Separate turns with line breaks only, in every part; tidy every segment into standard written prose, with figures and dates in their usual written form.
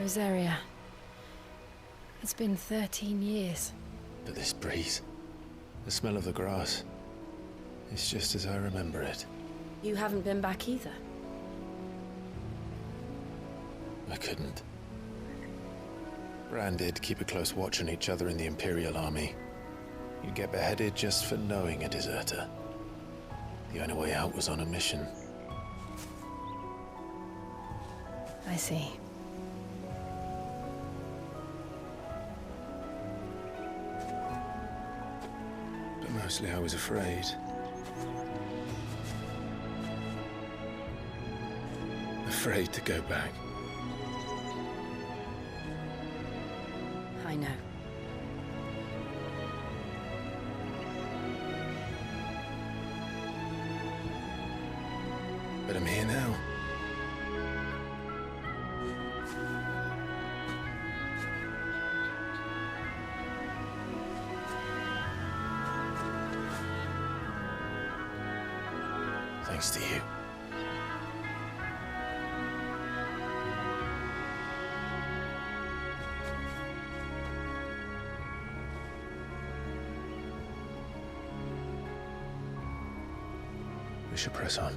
Rosaria. It's been 13 years.
But this breeze, the smell of the grass, it's just as I remember it.
You haven't been back either.
I couldn't. Bran did keep a close watch on each other in the Imperial Army. You'd get beheaded just for knowing a deserter. The only way out was on a mission.
I see.
But mostly I was afraid. Afraid to go back.
I know.
But I'm here now. Thanks to you. We should press on.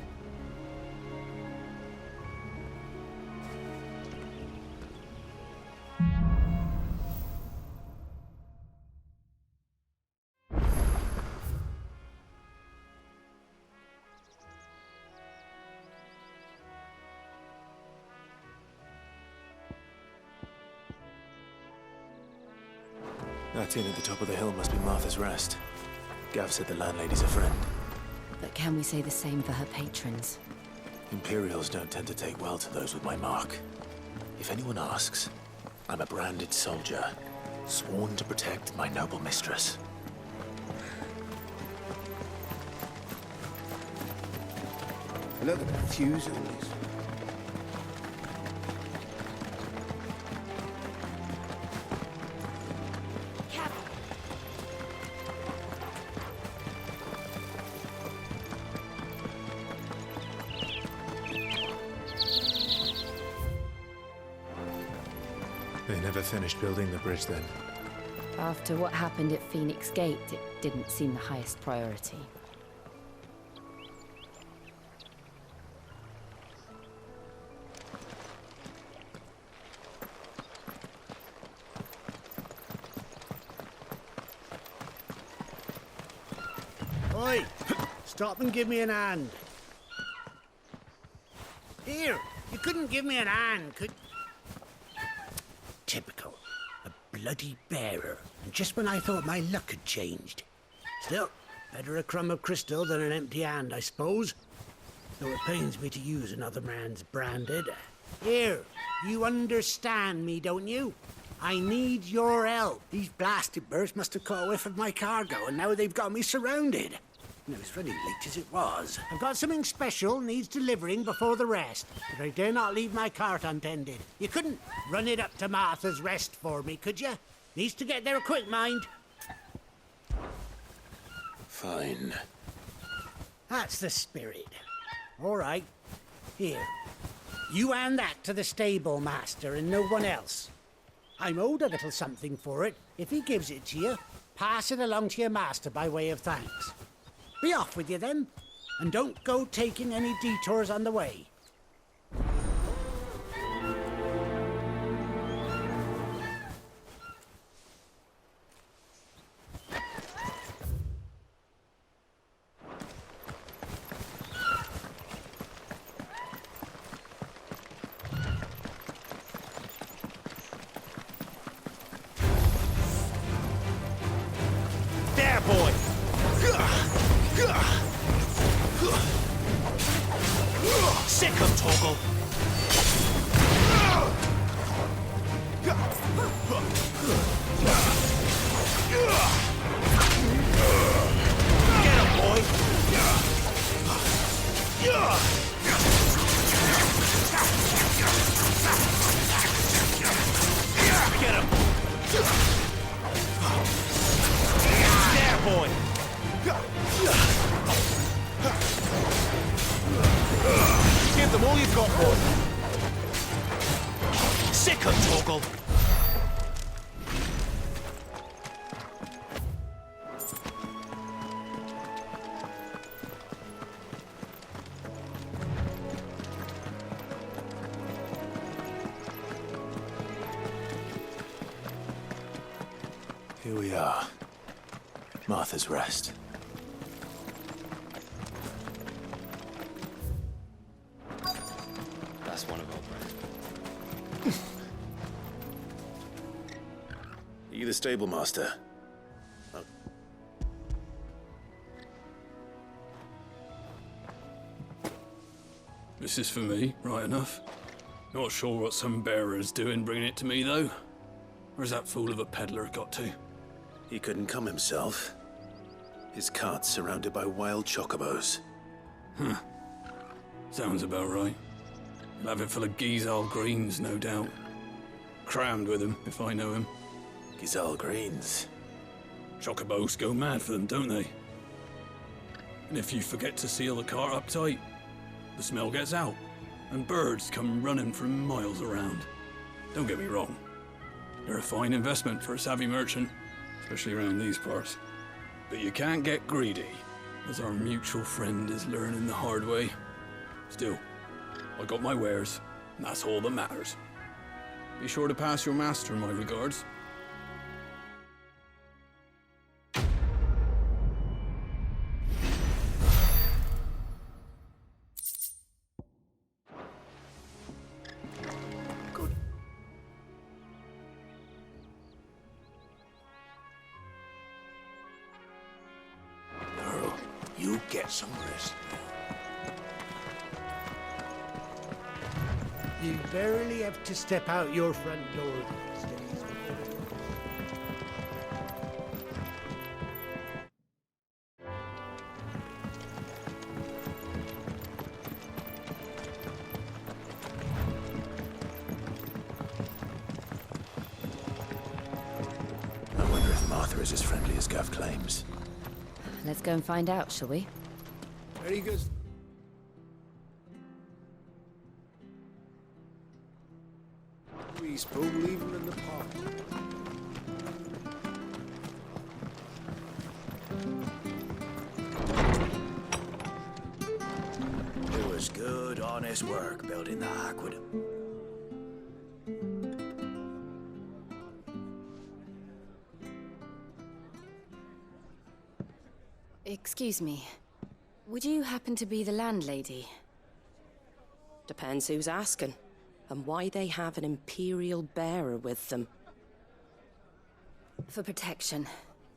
That inn at the top of the hill must be Martha's Rest. Gav said the landlady's a friend.
But can we say the same for her patrons?
Imperials don't tend to take well to those with my mark. If anyone asks, I'm a branded soldier, sworn to protect my noble mistress.
Look at the fuse on this.
They never finished building the bridge then.
After what happened at Phoenix Gate, it didn't seem the highest priority.
Oi! Stop and give me an hand. Here, you couldn't give me an hand, could... Typical. A bloody bearer. And just when I thought my luck had changed. Still, better a crumb of crystal than an empty hand, I suppose. Though it pains me to use another man's branded. Here, you understand me, don't you? I need your help. These blasted birds must have caught a whiff of my cargo, and now they've got me surrounded. And it was very late as it was. I've got something special needs delivering before the rest, but I dare not leave my cart untended. You couldn't run it up to Martha's Rest for me, could you? Needs to get there quick, mind.
Fine.
That's the spirit. All right. Here. You hand that to the stable master and no one else. I'm owed a little something for it. If he gives it to you, pass it along to your master by way of thanks. Be off with you then, and don't go taking any detours on the way.
There, boy! Sick of Toggle! Get him, boy! Get him! There, boy! Give them all you've got, boy. Sick of Toggle.
Here we are. Martha's Rest.
That's one of our brand.
Are you the stable master? Oh.
This is for me, right enough. Not sure what some bearer's doing bringing it to me, though. Where's that fool of a peddler got to?
He couldn't come himself. His cart's surrounded by wild chocobos.
Sounds about right. He'll have it full of Gizal greens, no doubt. Crammed with him, if I know him.
Gizal greens.
Chocobos go mad for them, don't they? And if you forget to seal the cart up tight, the smell gets out, and birds come running from miles around. Don't get me wrong. They're a fine investment for a savvy merchant, especially around these parts. But you can't get greedy, as our mutual friend is learning the hard way. Still, I got my wares, and that's all that matters. Be sure to pass your master my regards.
Good.
Earl, you get some rest. You barely have to step out your front door these days.
I wonder if Martha is as friendly as Gav claims.
Let's go and find out, shall we?
Very good.
We spoke leaving in the park.
It was good, honest work building the aqueduct.
Excuse me. Would you happen to be the landlady?
Depends who's asking, and why they have an Imperial bearer with them.
For protection,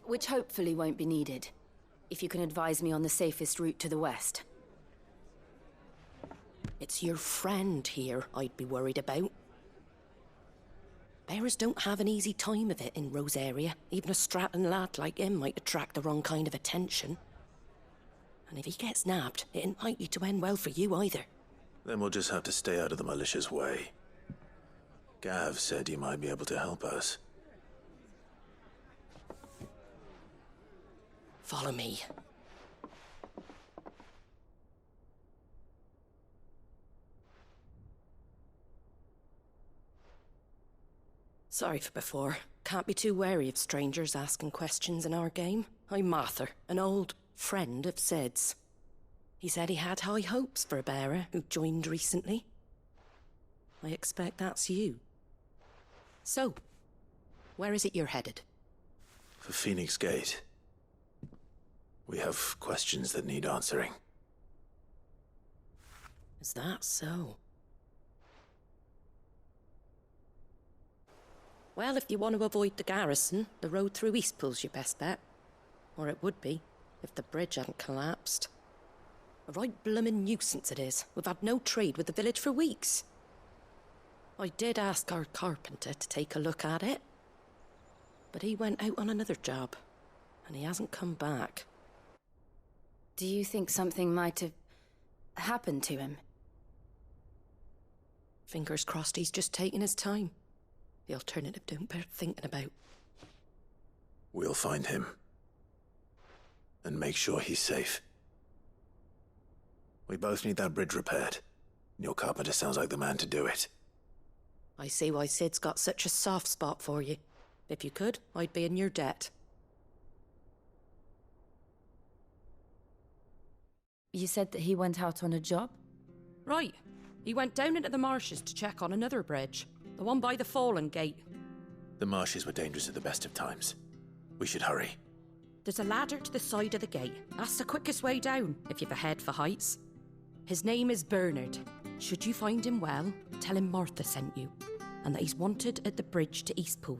which hopefully won't be needed. If you can advise me on the safest route to the west.
It's your friend here I'd be worried about. Bearers don't have an easy time of it in Rose area. Even a Stratton lad like him might attract the wrong kind of attention. And if he gets nabbed, it ain't likely to end well for you either.
Then we'll just have to stay out of the malicious way. Gav said he might be able to help us.
Follow me. Sorry for before. Can't be too wary of strangers asking questions in our game. I'm Martha, an old friend of Sid's. He said he had high hopes for a bearer who joined recently. I expect that's you. So, where is it you're headed?
For Phoenix Gate. We have questions that need answering.
Is that so? Well, if you want to avoid the garrison, the road through Eastpool's your best bet. Or it would be, if the bridge hadn't collapsed. A right bloomin' nuisance it is. We've had no trade with the village for weeks. I did ask our carpenter to take a look at it. But he went out on another job, and he hasn't come back.
Do you think something might have happened to him?
Fingers crossed he's just taking his time. The alternative don't bear thinking about.
We'll find him. And make sure he's safe. We both need that bridge repaired. Your carpenter sounds like the man to do it.
I see why Sid's got such a soft spot for you. If you could, I'd be in your debt.
You said that he went out on a job?
Right. He went down into the marshes to check on another bridge. The one by the Fallen Gate.
The marshes were dangerous at the best of times. We should hurry.
There's a ladder to the side of the gate. That's the quickest way down, if you've a head for heights. His name is Bernard. Should you find him well, tell him Martha sent you, and that he's wanted at the bridge to Eastpool.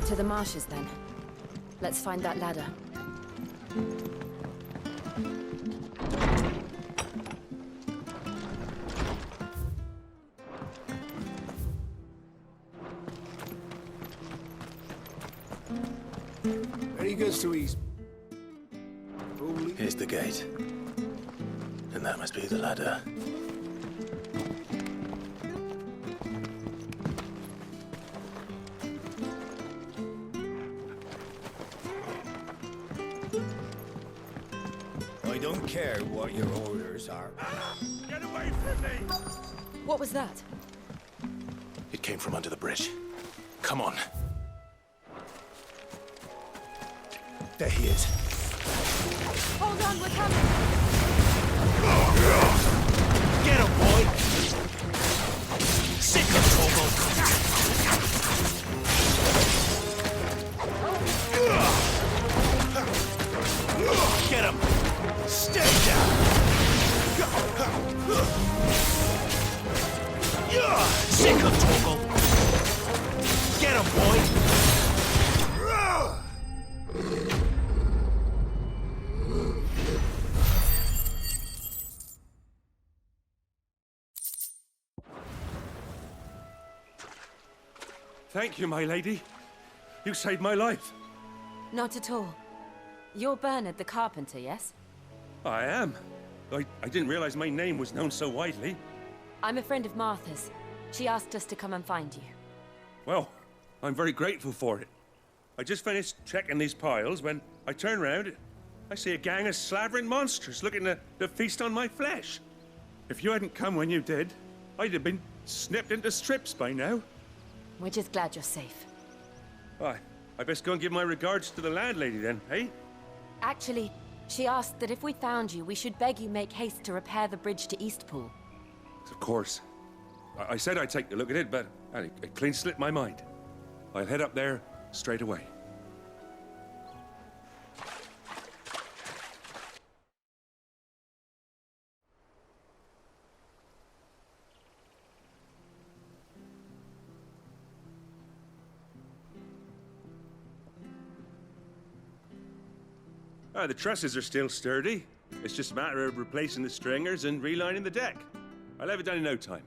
To the marshes, then. Let's find that ladder.
Any goods to East?
Here's the gate. And that must be the ladder.
I don't care what your orders are.
Get away from me!
What was that?
It came from under the bridge. Come on. There he is.
Hold on, we're coming!
Get him, boy! Sick of Torgal! Get him! Stay down! Sick of Torgal! Get him, boy!
Thank you, my lady. You saved my life.
Not at all. You're Bernard the carpenter, yes?
I am. I didn't realize my name was known so widely.
I'm a friend of Martha's. She asked us to come and find you.
Well, I'm very grateful for it. I just finished checking these piles when I turn round. I see a gang of slavering monsters looking to feast on my flesh. If you hadn't come when you did, I'd have been snipped into strips by now.
We're just glad you're safe.
I best go and give my regards to the landlady then, eh?
Actually, she asked that if we found you, we should beg you make haste to repair the bridge to Eastpool.
Of course. I said I'd take a look at it, but it clean slipped my mind. I'll head up there straight away. The trusses are still sturdy. It's just a matter of replacing the stringers and relining the deck. I'll have it done in no time.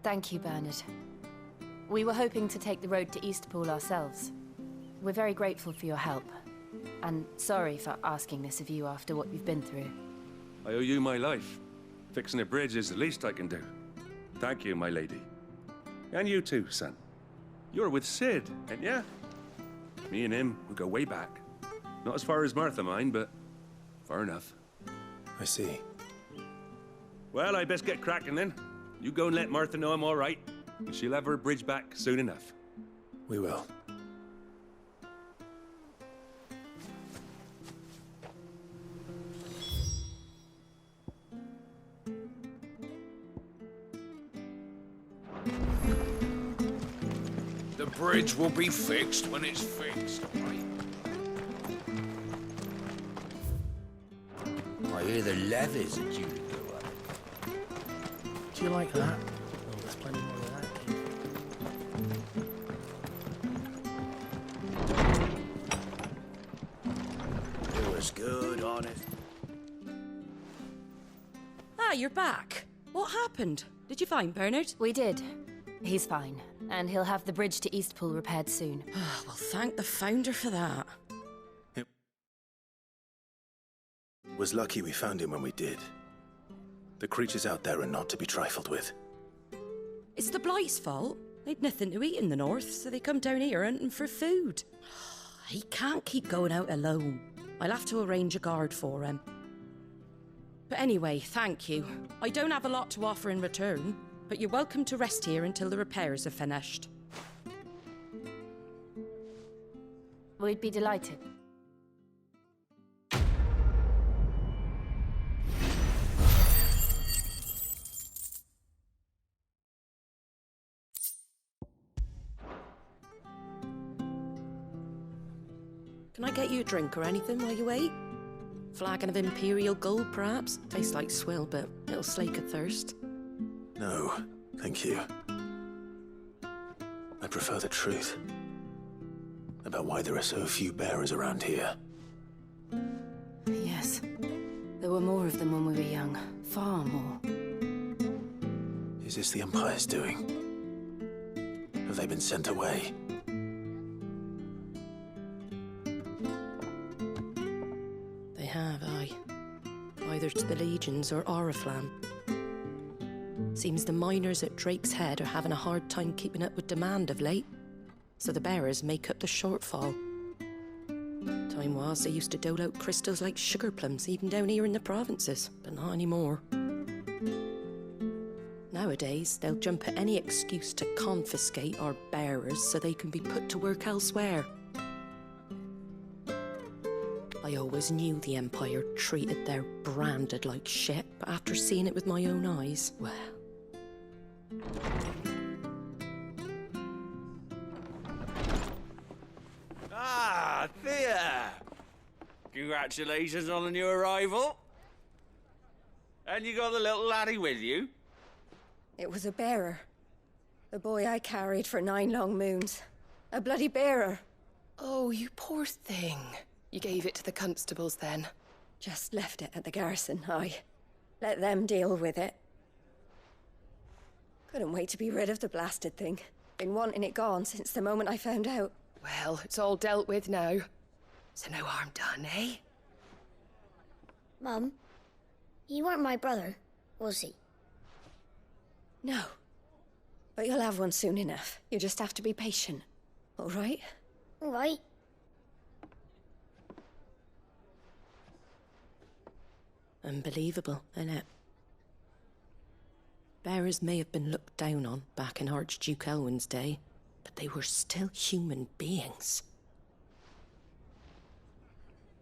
Thank you, Bernard. We were hoping to take the road to Eastpool ourselves. We're very grateful for your help. And sorry for asking this of you after what you've been through.
I owe you my life. Fixing a bridge is the least I can do. Thank you, my lady. And you too, son. You're with Sid, ain't ya? Me and him, we go way back. Not as far as Martha, mind, but far enough.
I see.
Well, I best get cracking then. You go and let Martha know I'm all right, and she'll have her bridge back soon enough.
We will.
The bridge will be fixed when it's fixed, right? I hear the levies are due to go up.
Do you like that? Oh, there's plenty more of that.
It was good, honest.
Ah, you're back. What happened? Did you find Bernard?
We did. He's fine, and he'll have the bridge to Eastpool repaired soon.
Well, thank the founder for that.
Was lucky we found him when we did. The creatures out there are not to be trifled with.
It's the Blight's fault. They'd nothing to eat in the north, so they come down here hunting for food. He can't keep going out alone. I'll have to arrange a guard for him. But anyway, thank you. I don't have a lot to offer in return, but you're welcome to rest here until the repairs are finished.
We'd be delighted.
Can I get you a drink or anything while you wait? Flagon of Imperial Gold, perhaps? Tastes like swill, but it'll slake a thirst.
No, thank you. I prefer the truth about why there are so few bearers around here.
Yes. There were more of them when we were young. Far more.
Is this the Empire's doing? Have they been sent away?
They have, aye. Either to the Legions or Oriflamme. Seems the miners at Drake's Head are having a hard time keeping up with demand of late, so the bearers make up the shortfall. Time was they used to dole out crystals like sugar plums even down here in the provinces, but not anymore. Nowadays, they'll jump at any excuse to confiscate our bearers so they can be put to work elsewhere. I always knew the Empire treated their branded like shit, but after seeing it with my own eyes, well...
Ah, Thea! Congratulations on the new arrival. And you got the little laddie with you?
It was a bearer. The boy I carried for 9 long moons. A bloody bearer.
Oh, you poor thing. You gave it to the constables then?
Just left it at the garrison, aye. Let them deal with it. Couldn't wait to be rid of the blasted thing. Been wanting it gone since the moment I found out.
Well, it's all dealt with now. So no harm done, eh?
Mum, you weren't my brother, was he?
No. But you'll have one soon enough. You just have to be patient. All right?
All right.
Unbelievable, innit? Bearers may have been looked down on back in Archduke Elwin's day, but they were still human beings.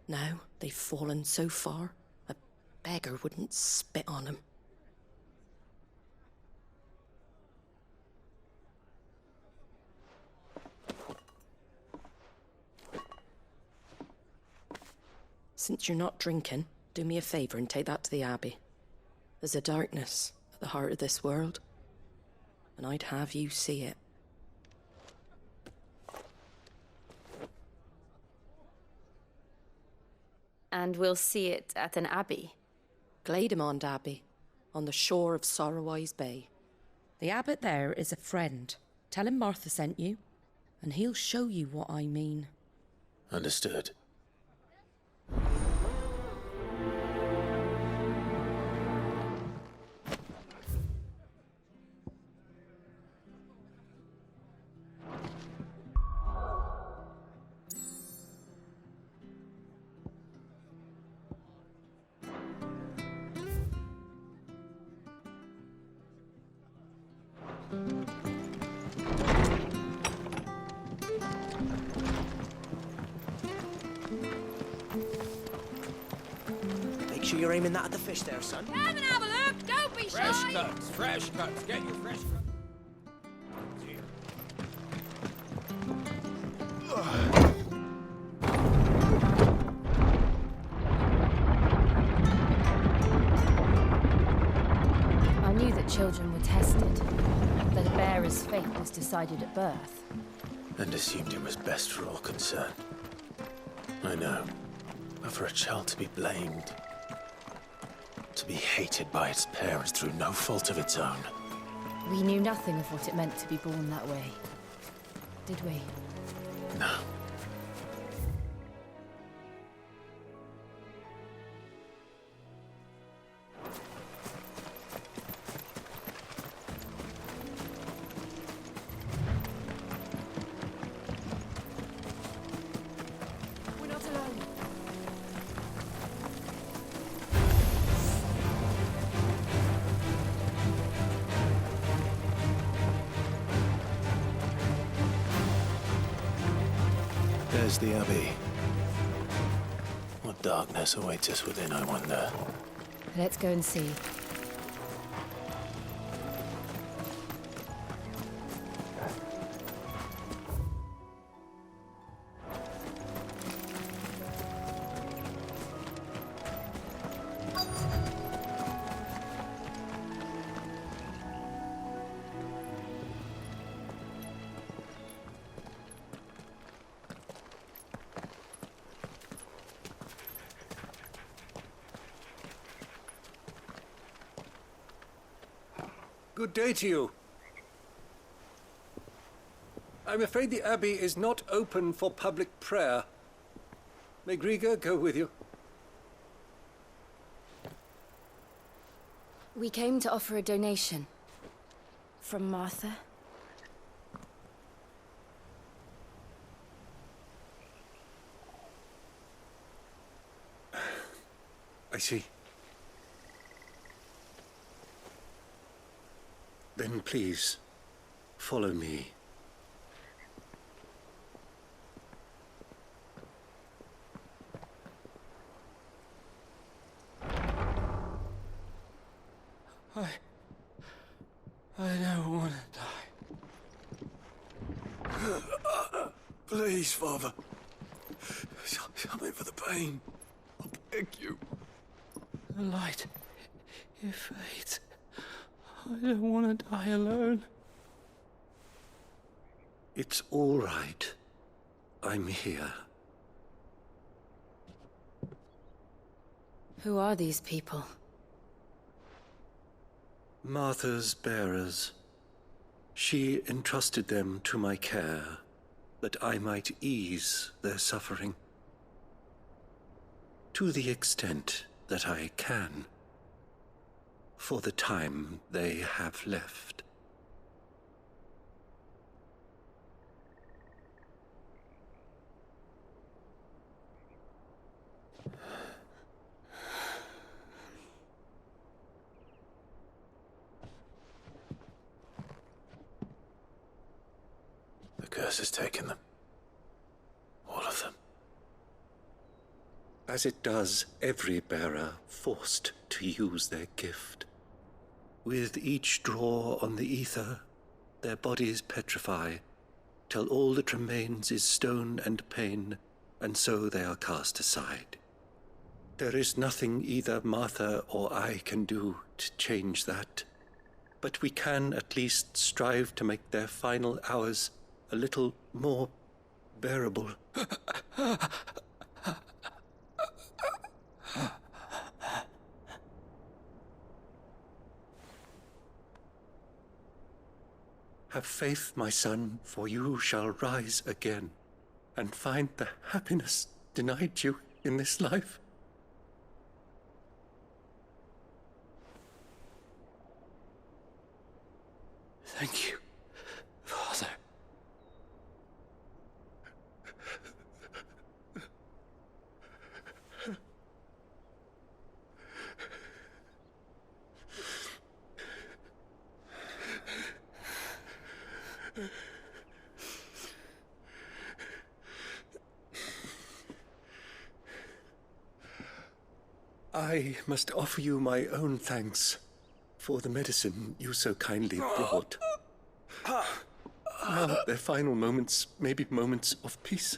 Now they've fallen so far, a beggar wouldn't spit on them. Since you're not drinking, do me a favour and take that to the Abbey. There's a darkness at the heart of this world, and I'd have you see it.
And we'll see it at an abbey?
Glademond Abbey, on the shore of Sorrowwise Bay. The abbot there is a friend. Tell him Martha sent you, and he'll show you what I mean.
Understood.
Make sure you're aiming that at the fish there, son.
Come and have a look. Don't be
Fresh
shy.
cuts, fresh cuts. Get your fresh cuts.
I knew that children were tested, that a bearer's fate was decided at birth.
And assumed it was best for all concerned. I know. But for a child to be blamed, to be hated by its parents through no fault of its own.
We knew nothing of what it meant to be born that way, did we?
No.
We're not alone.
There's the Abbey. What darkness awaits us within, I wonder?
Let's go and see.
Good day to you. I'm afraid the Abbey is not open for public prayer. May Griga go with you?
We came to offer a donation. From Martha.
I see. Then please, follow me.
I don't want to die.
Please, Father. Something for the pain. I beg you.
The light, it fades. I don't want to die alone.
It's all right. I'm here.
Who are these people?
Martha's bearers. She entrusted them to my care, that I might ease their suffering. To the extent that I can. For the time they have left.
The curse has taken them. All of them.
As it does every bearer forced to use their gift. With each draw on the ether, their bodies petrify, till all that remains is stone and pain, and so they are cast aside. There is nothing either Martha or I can do to change that, but we can at least strive to make their final hours a little more bearable. Have faith, my son, for you shall rise again, and find the happiness denied you in this life.
Thank you, Father.
I must offer you my own thanks for the medicine you so kindly brought. Now their final moments may be moments of peace.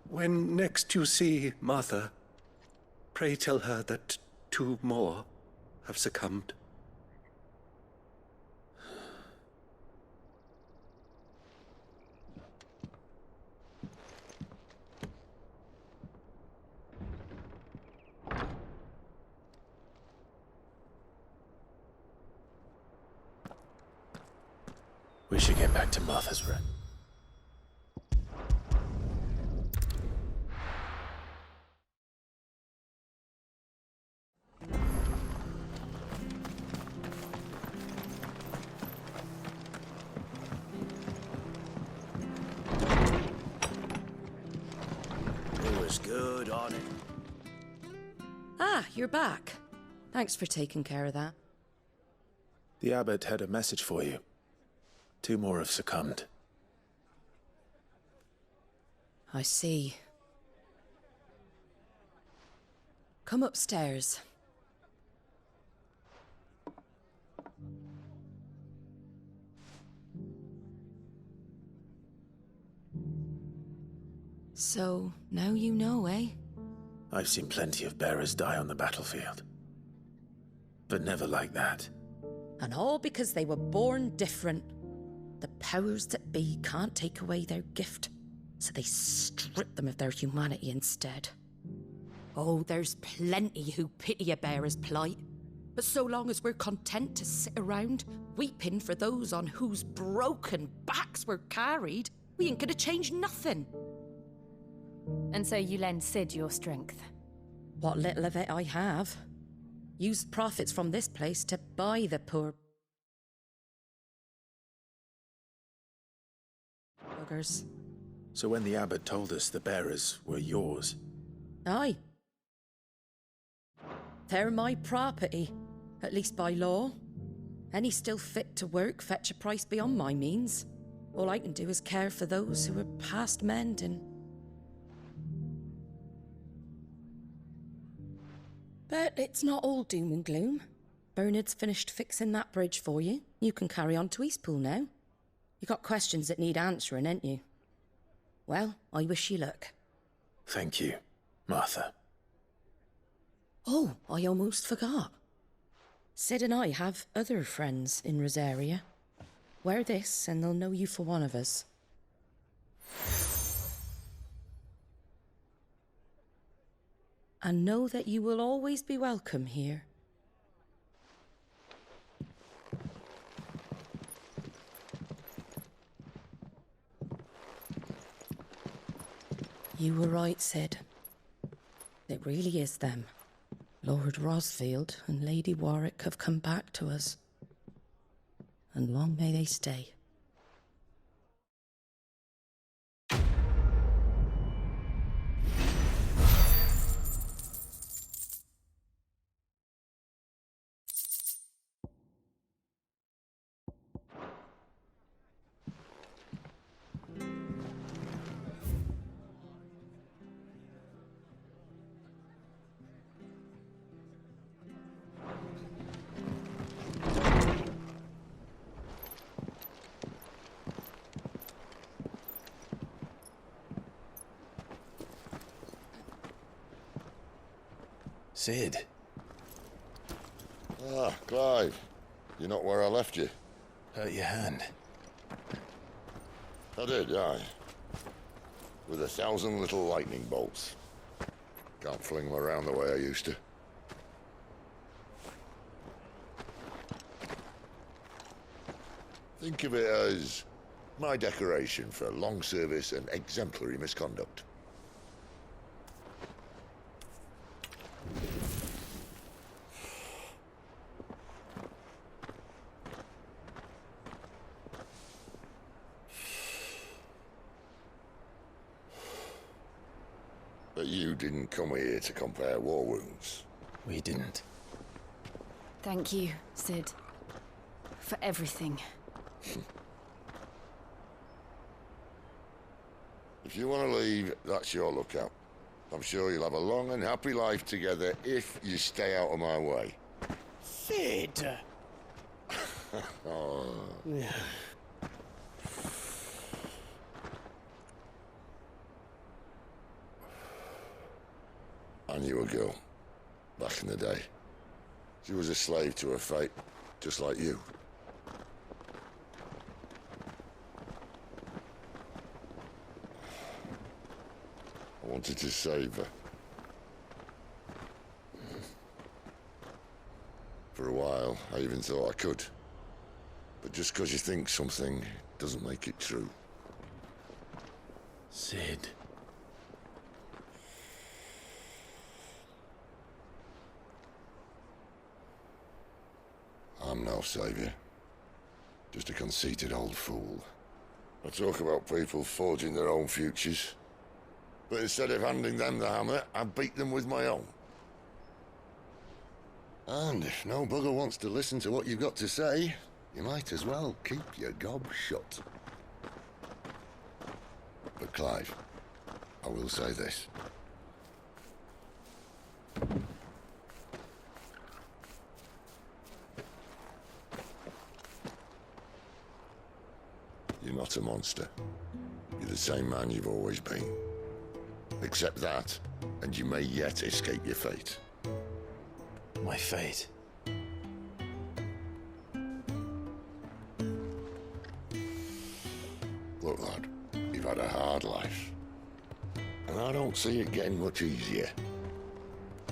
When next you see Martha, pray tell her that 2 more have succumbed.
We should get back to Martha's room.
us good on it.
Ah, you're back. Thanks for taking care of that.
The abbot had a message for you. 2 more have succumbed.
I see. Come upstairs. So, now you know, eh?
I've seen plenty of bearers die on the battlefield. But never like that.
And all because they were born different. The powers that be can't take away their gift, so they strip them of their humanity instead. Oh, there's plenty who pity a bearer's plight. But so long as we're content to sit around, weeping for those on whose broken backs we're carried, we ain't gonna change nothing.
And so you lend Sid your strength?
What little of it I have. Used profits from this place to buy the poor buggers.
So when the abbot told us the bearers were yours...
Aye. They're my property, at least by law. Any still fit to work fetch a price beyond my means. All I can do is care for those who are past mending. But it's not all doom and gloom. Bernard's finished fixing that bridge for you. You can carry on to Eastpool now. You got questions that need answering, ain't you? Well, I wish you luck.
Thank you, Martha.
Oh, I almost forgot. Sid and I have other friends in Rosaria. Wear this and they'll know you for one of us. And know that you will always be welcome here. You were right, Sid. It really is them. Lord Rosfield and Lady Warwick have come back to us. And long may they stay.
Sid.
Ah, Clive. You're not where I left you.
Hurt your hand.
I did, aye. With 1,000 little lightning bolts. Can't fling them around the way I used to. Think of it as my decoration for long service and exemplary misconduct. But you didn't come here to compare war wounds.
We didn't.
Thank you, Sid. For everything.
If you want to leave, that's your lookout. I'm sure you'll have a long and happy life together if you stay out of my way.
Sid!
Oh. I knew a girl, back in the day. She was a slave to her fate, just like you. I wanted to save her. For a while, I even thought I could. But just because you think something doesn't make it true.
Sid.
I'm no savior. Just a conceited old fool. I talk about people forging their own futures. But instead of handing them the hammer, I beat them with my own. And if no bugger wants to listen to what you've got to say, you might as well keep your gob shut. But Clive, I will say this. You're not a monster. You're the same man you've always been. Accept that, and you may yet escape your fate.
My fate?
Look, lad, you've had a hard life. And I don't see it getting much easier.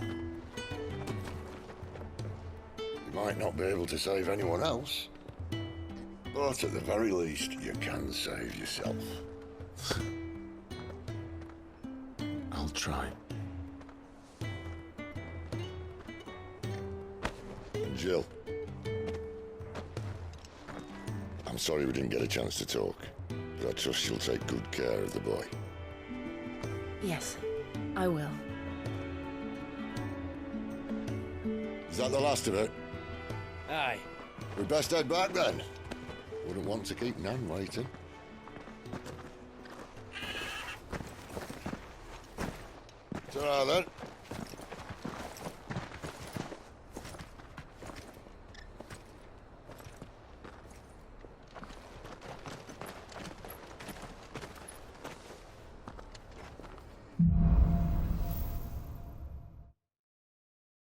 You might not be able to save anyone else, but at the very least, you can save yourself.
I'll try.
And Jill, I'm sorry we didn't get a chance to talk, but I trust you'll take good care of the boy.
Yes, I will.
Is that the last of it?
Aye.
We'd best head back then. Wouldn't want to keep Nan waiting. Ta-ra then.